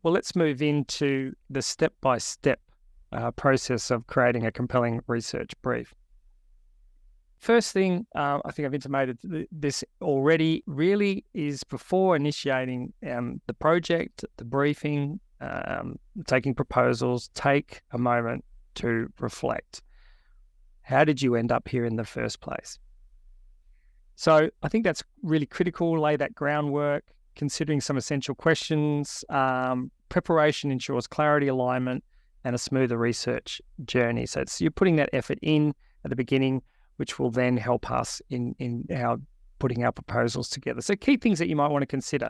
Well, let's move into the step-by-step process of creating a compelling research brief. First thing, I think I've intimated this already, really is before initiating the project, the briefing, taking proposals, take a moment to reflect. How did you end up here in the first place? So I think that's really critical. Lay that groundwork, considering some essential questions. Preparation ensures clarity, alignment, and a smoother research journey. So you're putting that effort in at the beginning, which will then help us in our putting our proposals together. So key things that you might want to consider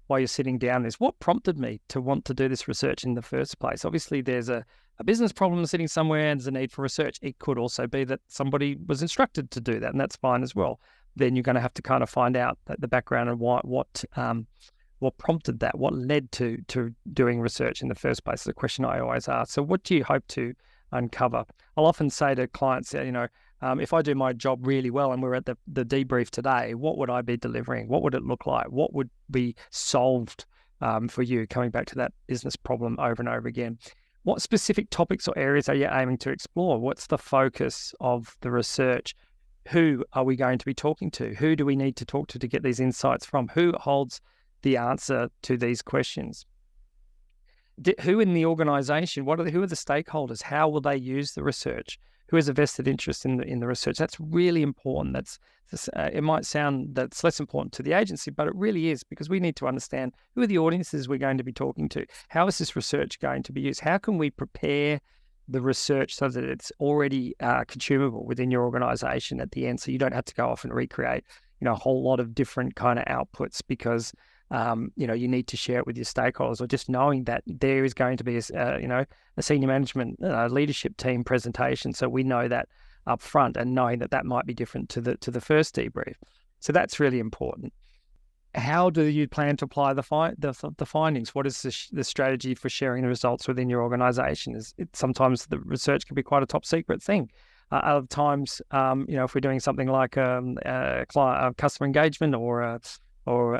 while you're sitting down is what prompted me to want to do this research in the first place. Obviously, there's a business problem sitting somewhere and there's a need for research. It could also be that somebody was instructed to do that, and that's fine as well. Then you're going to have to kind of find out the background and what prompted that, what led to doing research in the first place. Is a question I always ask. So what do you hope to uncover? I'll often say to clients, if I do my job really well and we're at the debrief today, what would I be delivering? What would it look like? What would be solved for you? Coming back to that business problem over and over again. What specific topics or areas are you aiming to explore? What's the focus of the research? Who are we going to be talking to? Who do we need to talk to get these insights from? Who holds the answer to these questions? Who in the organization? Who are the stakeholders? How will they use the research? Who has a vested interest in the research? That's really important. It might sound that's less important to the agency, but it really is, because we need to understand who are the audiences we're going to be talking to. How is this research going to be used? How can we prepare the research so that it's already consumable within your organization at the end, so you don't have to go off and recreate a whole lot of different kind of outputs because you need to share it with your stakeholders, or just knowing that there is going to be a senior management leadership team presentation, so we know that up front, and knowing that might be different to the first debrief. So that's really important. How do you plan to apply the findings? What is the strategy for sharing the results within your organization? Sometimes the research can be quite a top secret thing. Other times, if we're doing something like customer engagement or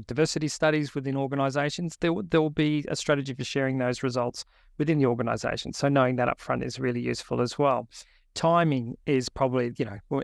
diversity studies within organizations, there will be a strategy for sharing those results within the organization. So knowing that up front is really useful as well. Timing is probably, at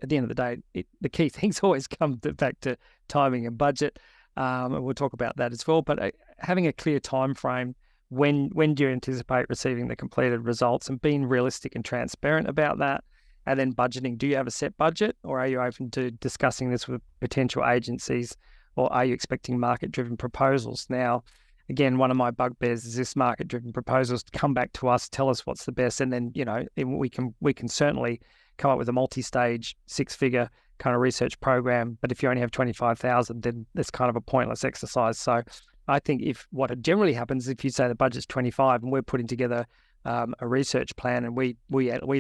the end of the day, the key things always come back to timing and budget. And we'll talk about that as well. But having a clear time frame, when do you anticipate receiving the completed results, and being realistic and transparent about that. And then budgeting. Do you have a set budget, or are you open to discussing this with potential agencies, or are you expecting market-driven proposals? Now, again, one of my bugbears is this market-driven proposals come back to us, tell us what's the best, and then we can certainly come up with a multi-stage, six-figure kind of research program. But if you only have 25,000, then it's kind of a pointless exercise. So I think what generally happens, if you say the budget's 25 and we're putting together a research plan and we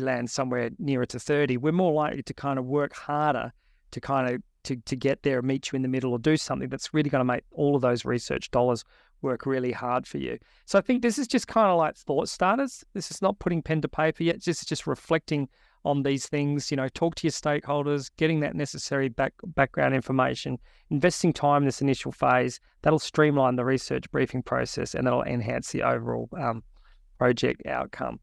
land somewhere nearer to 30, we're more likely to kind of work harder to kind of to get there and meet you in the middle, or do something that's really going to make all of those research dollars work really hard for you. So I think this is just kind of like thought starters. This is not putting pen to paper yet. Just reflecting on these things. Talk to your stakeholders, getting that necessary background information, investing time in this initial phase. That'll streamline the research briefing process, and that'll enhance the overall project outcome.